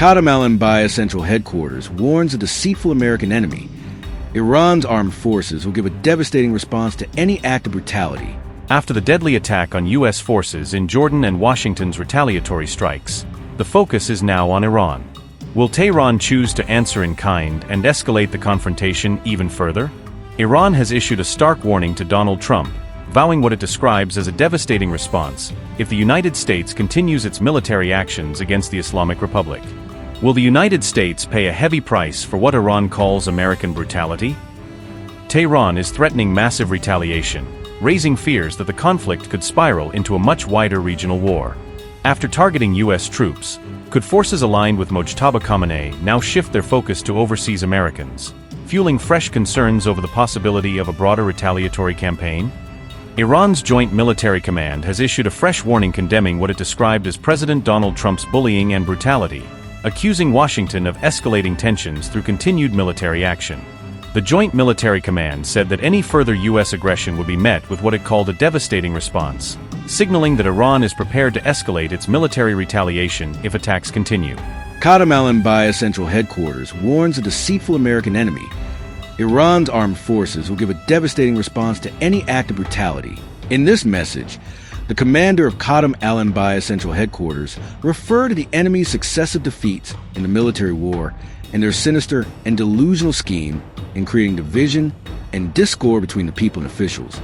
Qadam al-Anbiya Central Headquarters warns a deceitful American enemy. Iran's armed forces will give a devastating response to any act of brutality. After the deadly attack on U.S. forces in Jordan and Washington's retaliatory strikes, the focus is now on Iran. Will Tehran choose to answer in kind and escalate the confrontation even further? Iran has issued a stark warning to Donald Trump, vowing what it describes as a devastating response if the United States continues its military actions against the Islamic Republic. Will the United States pay a heavy price for what Iran calls American brutality? Tehran is threatening massive retaliation, raising fears that the conflict could spiral into a much wider regional war. After targeting U.S. troops, could forces aligned with Mojtaba Khamenei now shift their focus to overseas Americans, fueling fresh concerns over the possibility of a broader retaliatory campaign? Iran's Joint Military Command has issued a fresh warning condemning what it described as President Donald Trump's bullying and brutality, accusing Washington of escalating tensions through continued military action. The Joint Military Command said that any further U.S. aggression would be met with what it called a devastating response, signaling that Iran is prepared to escalate its military retaliation if attacks continue. Qadam al-Anbiya Central Headquarters warns a deceitful American enemy. Iran's armed forces will give a devastating response to any act of brutality. In this message, the commander of Qadam al-Anbiya Central Headquarters referred to the enemy's successive defeats in the military war and their sinister and delusional scheme in creating division and discord between the people and officials,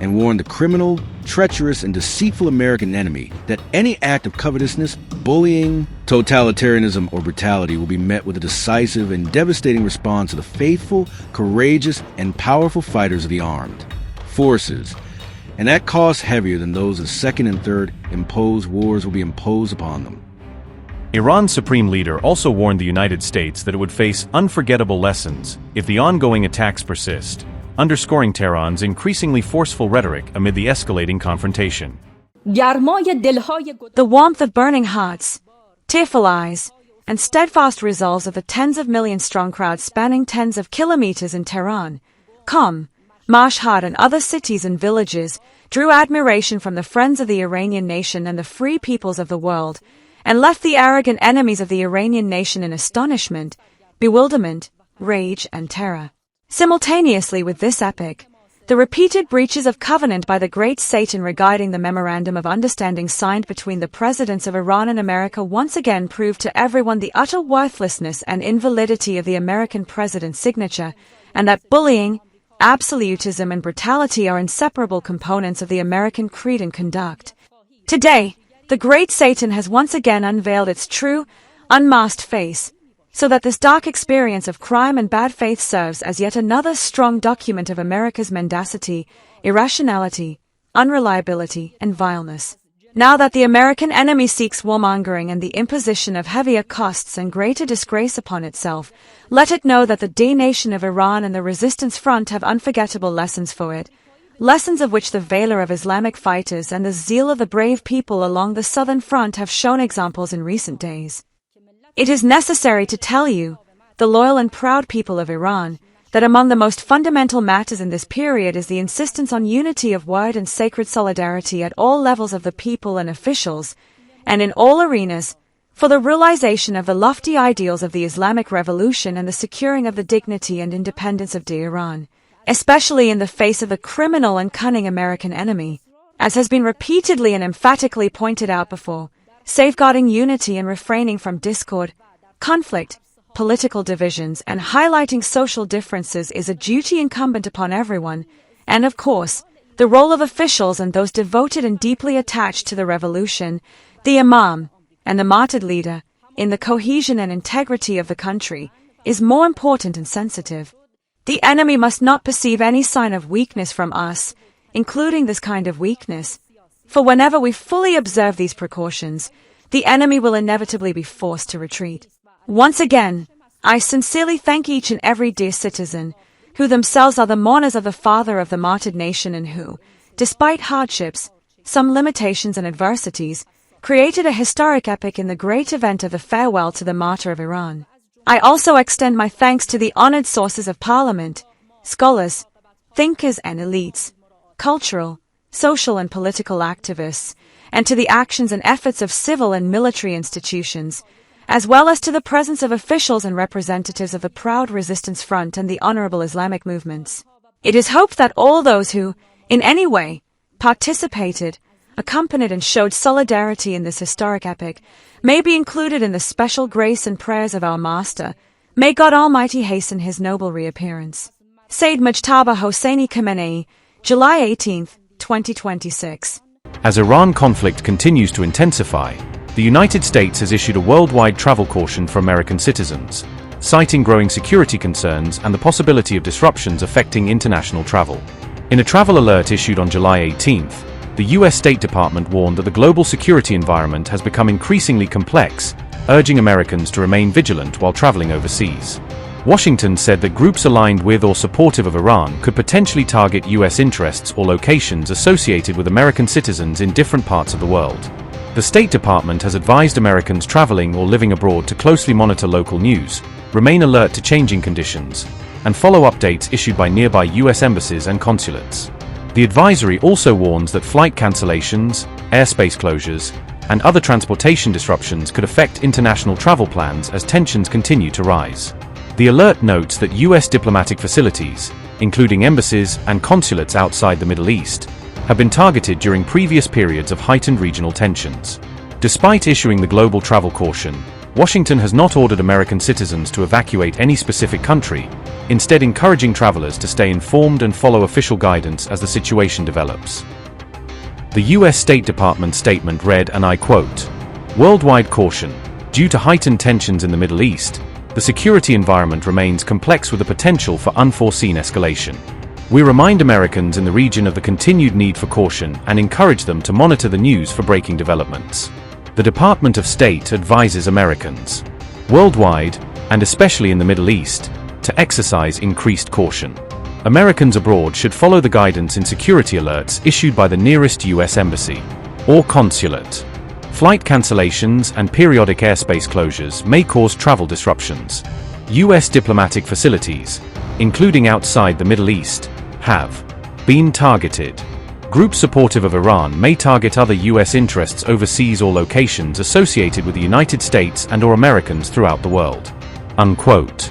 and warned the criminal, treacherous, and deceitful American enemy that any act of covetousness, bullying, totalitarianism, or brutality will be met with a decisive and devastating response of the faithful, courageous, and powerful fighters of the armed forces, and at costs heavier than those of second and third imposed wars will be imposed upon them. Iran's supreme leader also warned the United States that it would face unforgettable lessons if the ongoing attacks persist, underscoring Tehran's increasingly forceful rhetoric amid the escalating confrontation. The warmth of burning hearts, tearful eyes, and steadfast resolves of the tens of million-strong crowd spanning tens of kilometers in Tehran, Qom, Mashhad, and other cities and villages drew admiration from the friends of the Iranian nation and the free peoples of the world, and left the arrogant enemies of the Iranian nation in astonishment, bewilderment, rage, and terror. Simultaneously with this epic, the repeated breaches of covenant by the great Satan regarding the Memorandum of Understanding signed between the presidents of Iran and America once again proved to everyone the utter worthlessness and invalidity of the American president's signature, and that bullying, absolutism, and brutality are inseparable components of the American creed and conduct. Today, the great Satan has once again unveiled its true, unmasked face, so that this dark experience of crime and bad faith serves as yet another strong document of America's mendacity, irrationality, unreliability, and vileness. Now that the American enemy seeks warmongering and the imposition of heavier costs and greater disgrace upon itself, let it know that the D-nation of Iran and the resistance front have unforgettable lessons for it, lessons of which the valor of Islamic fighters and the zeal of the brave people along the southern front have shown examples in recent days. It is necessary to tell you, the loyal and proud people of Iran, that among the most fundamental matters in this period is the insistence on unity of word and sacred solidarity at all levels of the people and officials, and in all arenas, for the realization of the lofty ideals of the Islamic Revolution and the securing of the dignity and independence of Iran, especially in the face of the criminal and cunning American enemy, as has been repeatedly and emphatically pointed out before. Safeguarding unity and refraining from discord, conflict, political divisions, and highlighting social differences is a duty incumbent upon everyone, and of course, the role of officials and those devoted and deeply attached to the revolution, the Imam, and the martyred leader, in the cohesion and integrity of the country, is more important and sensitive. The enemy must not perceive any sign of weakness from us, including this kind of weakness, for whenever we fully observe these precautions, the enemy will inevitably be forced to retreat. Once again, I sincerely thank each and every dear citizen, who themselves are the mourners of the father of the martyred nation and who, despite hardships, some limitations and adversities, created a historic epic in the great event of the farewell to the martyr of Iran. I also extend my thanks to the honored sources of parliament, scholars, thinkers and elites, cultural, social and political activists, and to the actions and efforts of civil and military institutions, as well as to the presence of officials and representatives of the Proud Resistance Front and the Honorable Islamic movements. It is hoped that all those who, in any way, participated, accompanied and showed solidarity in this historic epic may be included in the special grace and prayers of our Master. May God Almighty hasten his noble reappearance. Sayyid Mujtaba Hosseini Khamenei, July 18, 2026. As Iran conflict continues to intensify, the United States has issued a worldwide travel caution for American citizens, citing growing security concerns and the possibility of disruptions affecting international travel. In a travel alert issued on July 18th, the U.S. State Department warned that the global security environment has become increasingly complex, urging Americans to remain vigilant while traveling overseas. Washington said that groups aligned with or supportive of Iran could potentially target U.S. interests or locations associated with American citizens in different parts of the world. The State Department has advised Americans traveling or living abroad to closely monitor local news, remain alert to changing conditions, and follow updates issued by nearby U.S. embassies and consulates. The advisory also warns that flight cancellations, airspace closures, and other transportation disruptions could affect international travel plans as tensions continue to rise. The alert notes that U.S. diplomatic facilities, including embassies and consulates outside the Middle East, have been targeted during previous periods of heightened regional tensions. Despite issuing the global travel caution, Washington has not ordered American citizens to evacuate any specific country, instead encouraging travelers to stay informed and follow official guidance as the situation develops. The U.S. State Department statement read, and I quote, "Worldwide caution. Due to heightened tensions in the Middle East, the security environment remains complex with the potential for unforeseen escalation. We remind Americans in the region of the continued need for caution and encourage them to monitor the news for breaking developments. The Department of State advises Americans, worldwide, and especially in the Middle East, to exercise increased caution. Americans abroad should follow the guidance in security alerts issued by the nearest U.S. embassy or consulate. Flight cancellations and periodic airspace closures may cause travel disruptions. U.S. diplomatic facilities, including outside the Middle East, have been targeted. Groups supportive of Iran may target other U.S. interests overseas or locations associated with the United States and/or Americans throughout the world." Unquote.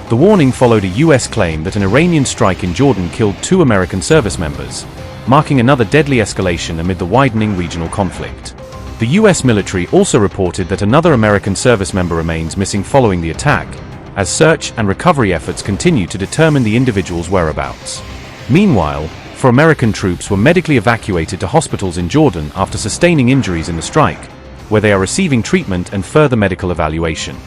The warning followed a U.S. claim that an Iranian strike in Jordan killed 2 American service members, marking another deadly escalation amid the widening regional conflict. The U.S. military also reported that another American service member remains missing following the attack, as search and recovery efforts continue to determine the individual's whereabouts. Meanwhile, 4 American troops were medically evacuated to hospitals in Jordan after sustaining injuries in the strike, where they are receiving treatment and further medical evaluation.